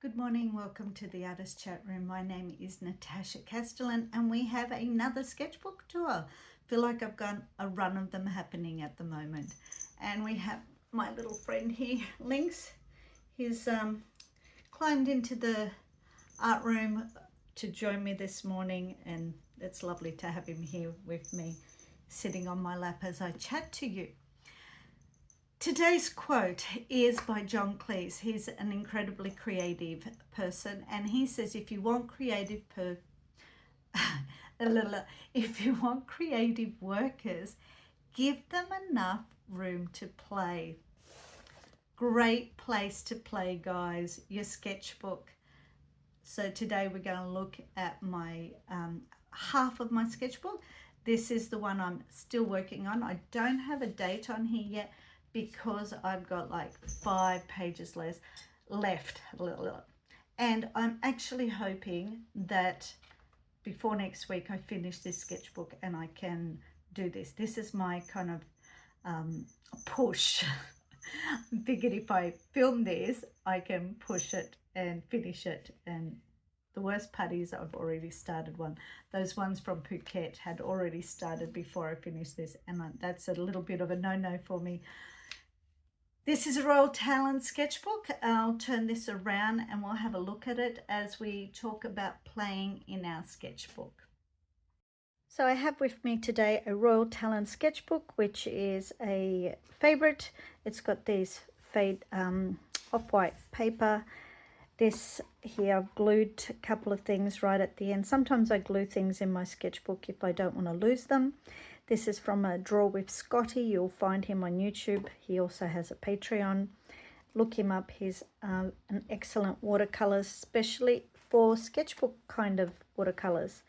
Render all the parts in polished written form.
Good morning, welcome to the Artist Chat Room. My name is Natasha Castellan and we have another sketchbook tour. Feel like I've got a run of them happening at the moment. And we have my little friend here, Lynx. He's climbed into the art room to join me this morning, and it's lovely to have him here with me, sitting on my lap as I chat to you. Today's quote is by Cleese. He's an incredibly creative person, and he says, if you want creative workers, give them enough room to play. Great place to play, guys, your sketchbook. So today we're going to look at my half of my sketchbook. This is the one I'm still working on. I don't have a date on here yet, because I've got like 5 pages left. And I'm actually hoping that before next week I finish this sketchbook and I can do this. This is my kind of push. I figured if I film this, I can push it and finish it. And the worst part is I've already started one. Those ones from Phuket had already started before I finished this, and that's a little bit of a no-no for me. This is a Royal Talent sketchbook. I'll turn this around and we'll have a look at it as we talk about playing in our sketchbook. So I have with me today a Royal Talent sketchbook, which is a favorite. It's got these fade off-white paper. This here, I've glued a couple of things right at the end. Sometimes I glue things in my sketchbook if I don't want to lose them. This is from a Draw with Scotty. You'll find him on YouTube. He also has a Patreon. Look him up. He's an excellent watercolors, especially for sketchbook kind of watercolors.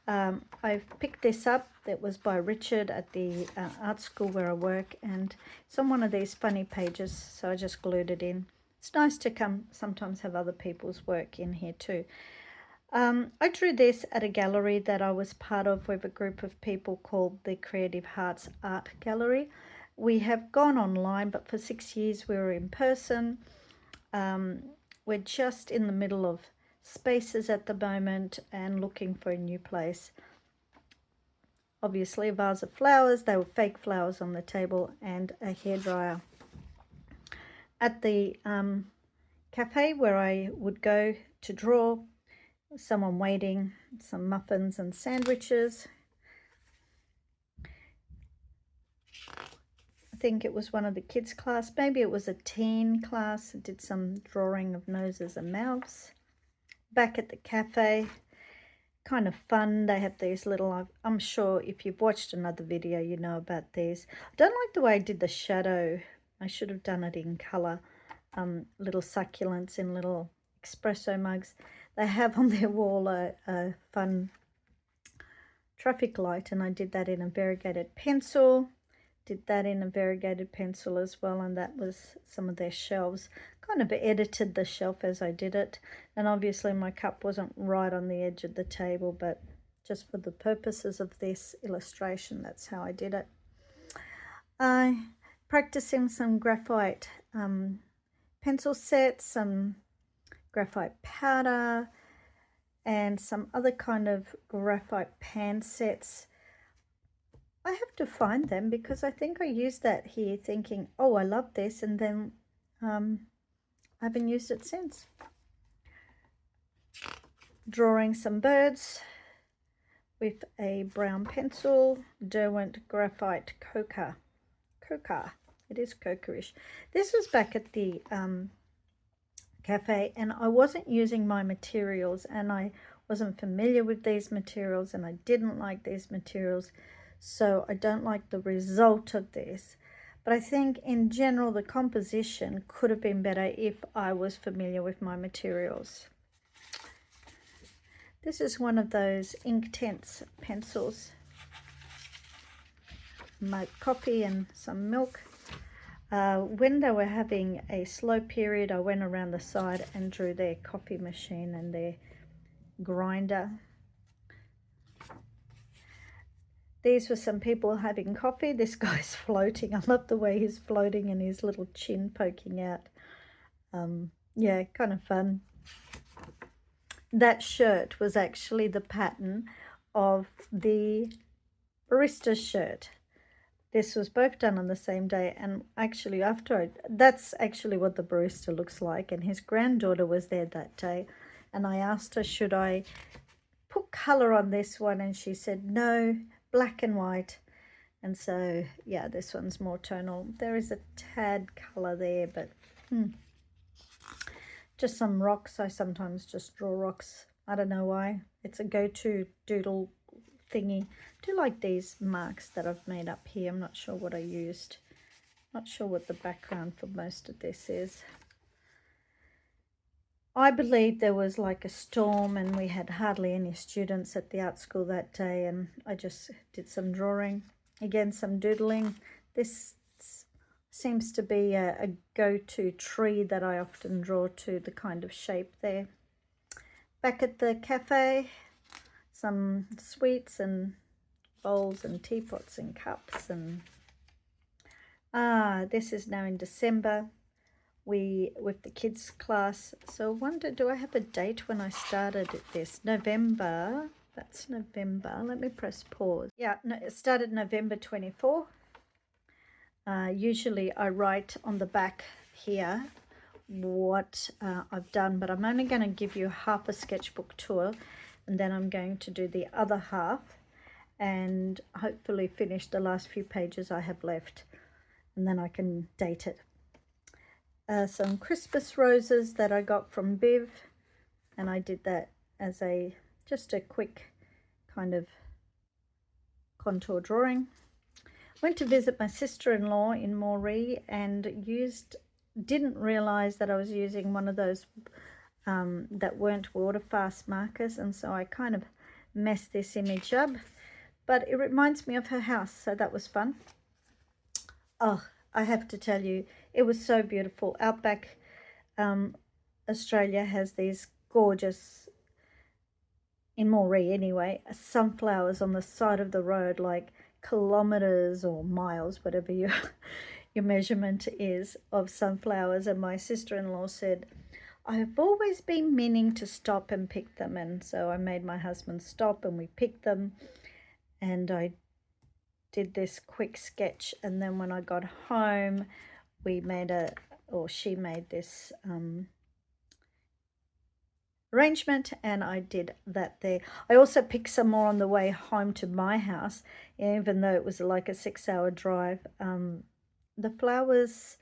I've picked this up. It was by Richard at the art school where I work, and it's on one of these funny pages, so I just glued it in. It's nice to sometimes have other people's work in here too. I drew this at a gallery that I was part of with a group of people called the Creative Hearts Art Gallery. We have gone online, but for 6 years we were in person. We're just in the middle of spaces at the moment and looking for a new place. Obviously a vase of flowers, they were fake flowers on the table, and a hairdryer. At the cafe where I would go to draw, someone waiting, some muffins and sandwiches. I think it was one of the kids' class, maybe it was a teen class. I did some drawing of noses and mouths. Back at the cafe, kind of fun. They have these little, I'm sure if you've watched another video you know about these. I don't like the way I did the shadow. I should have done it in colour. Little succulents in little espresso mugs. They have on their wall a fun traffic light, and I did that in a variegated pencil. Did that in a variegated pencil as well, and that was some of their shelves. Kind of edited the shelf as I did it, and obviously my cup wasn't right on the edge of the table, but just for the purposes of this illustration, that's how I did it. Practicing some graphite pencil sets, some graphite powder, and some other kind of graphite pan sets. I have to find them because I think I used that here thinking, oh, I love this, and then I haven't used it since. Drawing some birds with a brown pencil, Derwent graphite coca. It is coca-ish. This was back at the cafe, and I wasn't using my materials, and I wasn't familiar with these materials, and I didn't like these materials, so I don't like the result of this. But I think in general the composition could have been better if I was familiar with my materials. This is one of those Inktense pencils. My coffee and some milk. When they were having a slow period, I went around the side and drew their coffee machine and their grinder. These were some people having coffee. This guy's floating. I love the way he's floating and his little chin poking out. Yeah, kind of fun. that shirt was actually the pattern of the barista's shirt. This was both done on the same day, and actually that's actually what the barista looks like, and his granddaughter was there that day, and I asked her, should I put color on this one, and she said no, black and white. And so yeah, this one's more tonal. There is a tad color there, but just some rocks. I sometimes just draw rocks. I don't know why. It's a go-to doodle thingy. I do like these marks that I've made up here. I'm not sure what I used. Not sure what the background for most of this is. I believe there was like a storm and we had hardly any students at the art school that day, and I just did some drawing. Again, some doodling. This seems to be a go-to tree that I often draw to, the kind of shape there. Back at the cafe, some sweets and bowls and teapots and cups. And this is now in December, with the kids class. So I wonder, do I have a date when I started this? November. That's November. Let me press pause. Yeah, no, it started November 24. Usually I write on the back here what I've done, but I'm only going to give you half a sketchbook tour, and then I'm going to do the other half and hopefully finish the last few pages I have left, and then I can date it. Some Christmas roses that I got from Biv, and I did that as just a quick kind of contour drawing. Went to visit my sister-in-law in Moree and didn't realize that I was using one of those that weren't water-fast markers, and so I kind of messed this image up, but it reminds me of her house, so that was fun. Oh, I have to tell you, it was so beautiful. Outback Australia has these gorgeous, in Moree anyway, sunflowers on the side of the road, like kilometers or miles, whatever your measurement is, of sunflowers. And my sister-in-law said, I've always been meaning to stop and pick them. And so I made my husband stop and we picked them, and I did this quick sketch. And then when I got home, she made this arrangement, and I did that there. I also picked some more on the way home to my house, even though it was like a 6-hour drive. The flowers,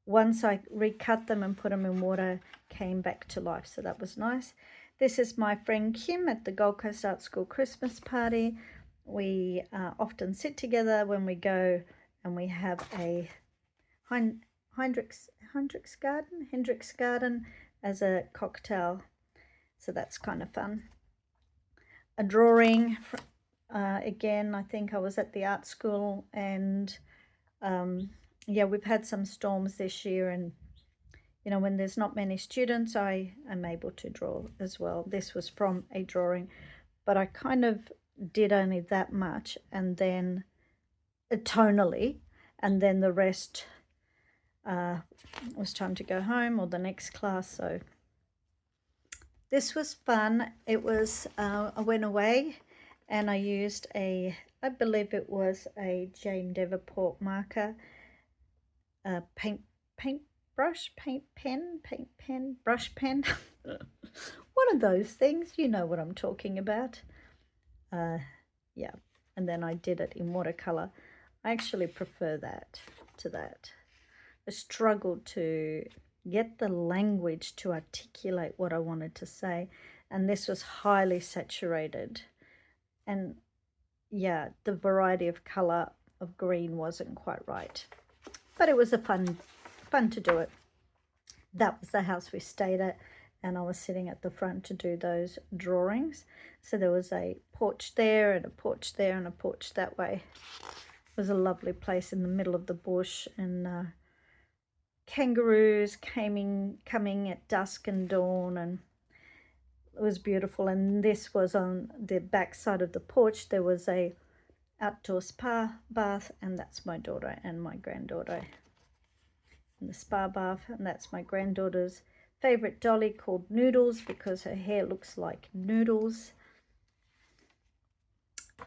once I recut them and put them in water, came back to life, so that was nice. This is my friend Kim at the Gold Coast Art School Christmas party. We often sit together when we go, and we have a Hendrix Garden as a cocktail. So that's kind of fun. A drawing, again, I think I was at the art school, and yeah, we've had some storms this year, and you know, when there's not many students, I am able to draw as well. This was from a drawing, but I kind of did only that much, and then tonally, and then the rest was time to go home or the next class. So this was fun. It was, I went away and I used I believe it was a Jane Davenport marker, paint brush, brush pen. One of those things, you know what I'm talking about. Yeah, and then I did it in watercolor. I actually prefer that to that. I struggled to get the language to articulate what I wanted to say, and this was highly saturated, and yeah, the variety of color of green wasn't quite right, but it was a fun to do it. That was the house we stayed at, and I was sitting at the front to do those drawings. So there was a porch there and a porch there and a porch that way. It was a lovely place in the middle of the bush, and kangaroos coming at dusk and dawn, and it was beautiful. And this was on the back side of the porch. There was a outdoor spa bath, and that's my daughter and my granddaughter in the spa bath, and that's my granddaughter's favorite dolly called Noodles because her hair looks like noodles.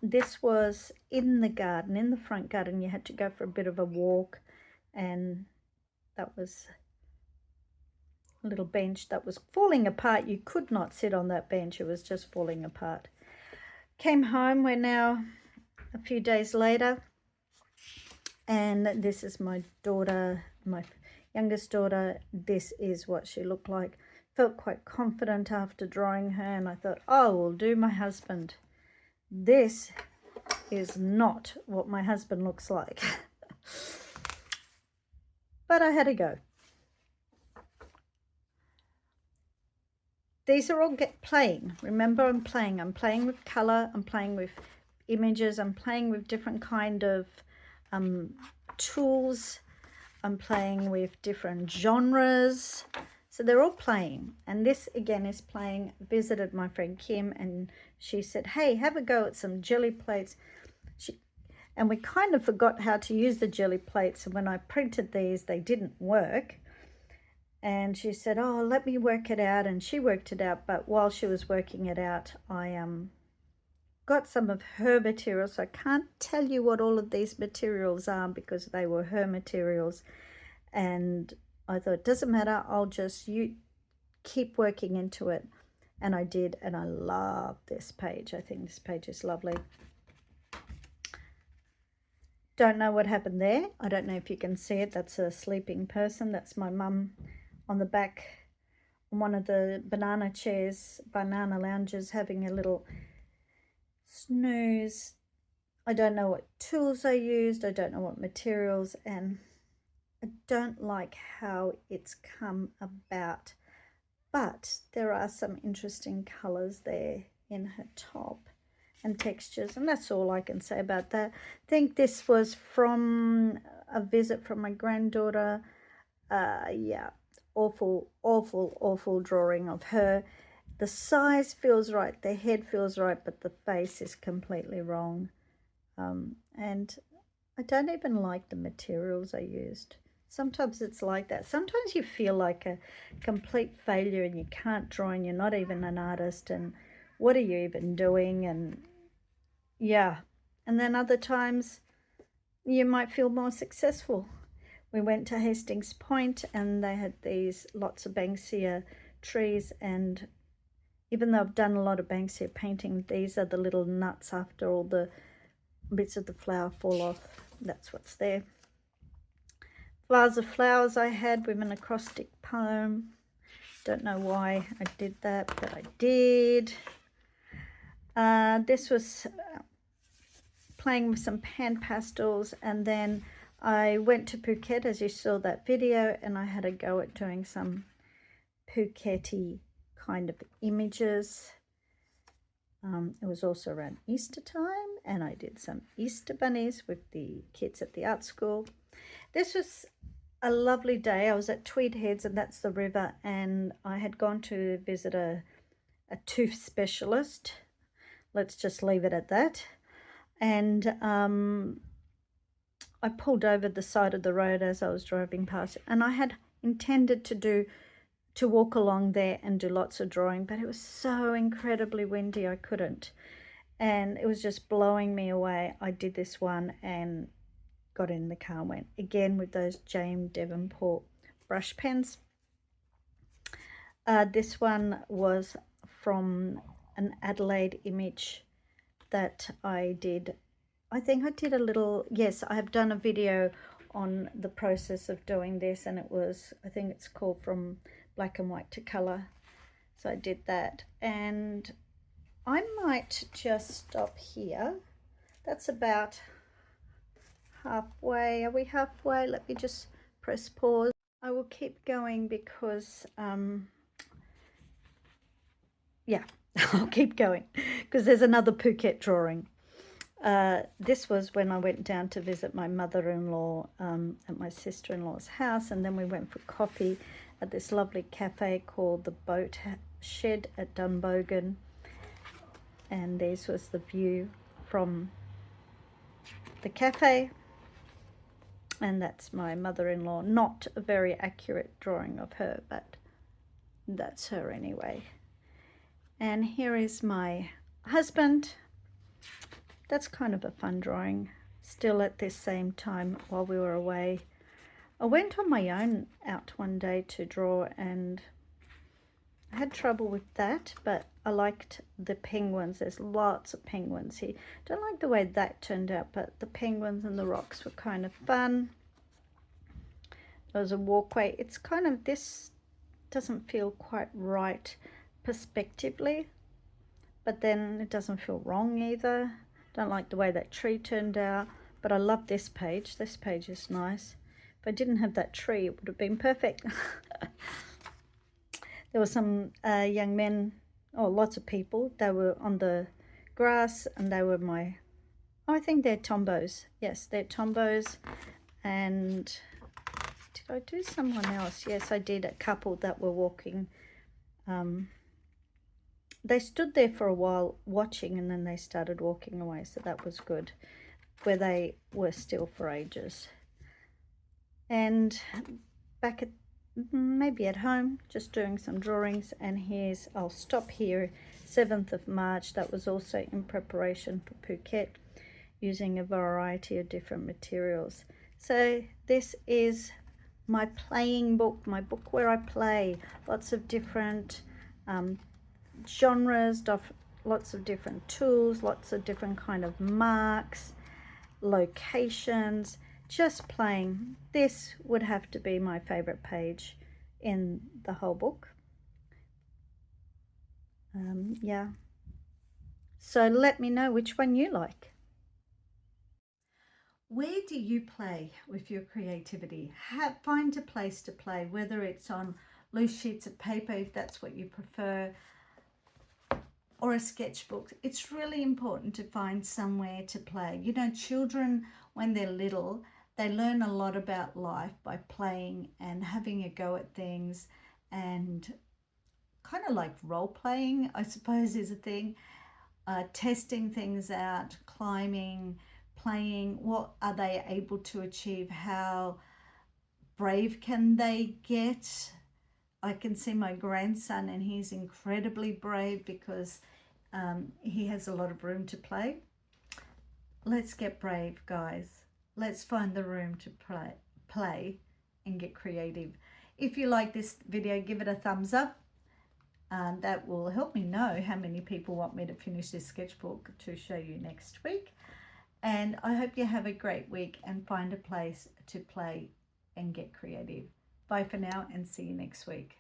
This was in the garden, in the front garden. You had to go for a bit of a walk, and that was a little bench that was falling apart. You could not sit on that bench. It was just falling apart. Came home. We're now a few days later, and this is my daughter, my youngest daughter. This is what she looked like. Felt quite confident after drawing her, and I thought, oh, will do my husband. This is not what my husband looks like. But I had to go. These are all playing. Remember, I'm playing. I'm playing with color. I'm playing with images. I'm playing with different kind of tools. I'm playing with different genres. So they're all playing. And this again is playing. Visited my friend Kim, and she said, hey, have a go at some jelly plates. And we kind of forgot how to use the jelly plates. And when I printed these, they didn't work. And she said, oh, let me work it out. And she worked it out. But while she was working it out, I got some of her materials. So I can't tell you what all of these materials are because they were her materials. And I thought, it doesn't matter. I'll just keep working into it. And I did. And I love this page. I think this page is lovely. Don't know what happened there. I don't know if you can see it. That's a sleeping person. That's my mum on the back on one of the banana chairs, banana lounges, having a little snooze. I don't know what tools I used. I don't know what materials, and I don't like how it's come about. But there are some interesting colours there in her top and textures, and that's all I can say about that. I think this was from a visit from my granddaughter. Yeah, awful drawing of her. The size feels right, the head feels right, but the face is completely wrong. And I don't even like the materials I used. Sometimes it's like that. Sometimes you feel like a complete failure and you can't draw and you're not even an artist, and what are you even doing? And yeah, and then other times you might feel more successful. We went to Hastings Point and they had these lots of Banksia trees, and even though I've done a lot of Banksia painting, these are the little nuts after all the bits of the flower fall off. That's what's there. Vase of flowers I had with an acrostic poem. Don't know why I did that, but I did. This was playing with some pan pastels, and then I went to Phuket, as you saw that video, and I had a go at doing some Phuket-y kind of images. It was also around Easter time, and I did some Easter bunnies with the kids at the art school. This was a lovely day. I was at Tweed Heads, and that's the river, and I had gone to visit a tooth specialist. Let's just leave it at that. And I pulled over the side of the road as I was driving past, and I had intended to walk along there and do lots of drawing, but it was so incredibly windy I couldn't, and it was just blowing me away. I did this one and got in the car and went again with those James Devonport brush pens. This one was from an Adelaide image that I did. I think I did a little, yes, I have done a video on the process of doing this, and it was, I think it's called From Black and White to Colour. So I did that, and I might just stop here. That's about halfway. Are we halfway? Let me just press pause. I will keep going because yeah, I'll keep going because there's another Phuket drawing. This was when I went down to visit my mother-in-law at my sister-in-law's house, and then we went for coffee at this lovely cafe called the Boat Shed at Dunbogan, and this was the view from the cafe, and that's my mother-in-law. Not a very accurate drawing of her, but That's her anyway. And here is my husband. That's kind of a fun drawing. Still at this same time while we were away. I went on my own out one day to draw and I had trouble with that, but I liked the penguins. There's lots of penguins here. Don't like the way that turned out, but the penguins and the rocks were kind of fun. There was a walkway. It's kind of, this doesn't feel quite right perspectively, but then it doesn't feel wrong either. Don't like the way that tree turned out, but I love this page. This page is nice. If I didn't have that tree, it would have been perfect. There were some young men, lots of people. They were on the grass and they were I think they're tombos. Yes, they're tombos. And did I do someone else? Yes, I did. A couple that were walking. They stood there for a while watching and then they started walking away. So that was good, where they were still for ages. And back at maybe at home, just doing some drawings. And here's, I'll stop here, 7th of March. That was also in preparation for Phuket, using a variety of different materials. So this is my playing book, my book where I play. Lots of different genres, lots of different tools, lots of different kind of marks, locations, just playing. This would have to be my favorite page in the whole book. Yeah. So let me know which one you like. Where do you play with your creativity? Find a place to play, whether it's on loose sheets of paper, if that's what you prefer, or a sketchbook. It's really important to find somewhere to play. You know, children, when they're little, they learn a lot about life by playing and having a go at things, and kind of like role playing, I suppose, is a thing. Testing things out, climbing, playing. What are they able to achieve? How brave can they get? I can see my grandson and he's incredibly brave because he has a lot of room to play. Let's get brave, guys. Let's find the room to play and get creative. If you like this video, give it a thumbs up. That will help me know how many people want me to finish this sketchbook to show you next week. And I hope you have a great week and find a place to play and get creative. Bye for now and see you next week.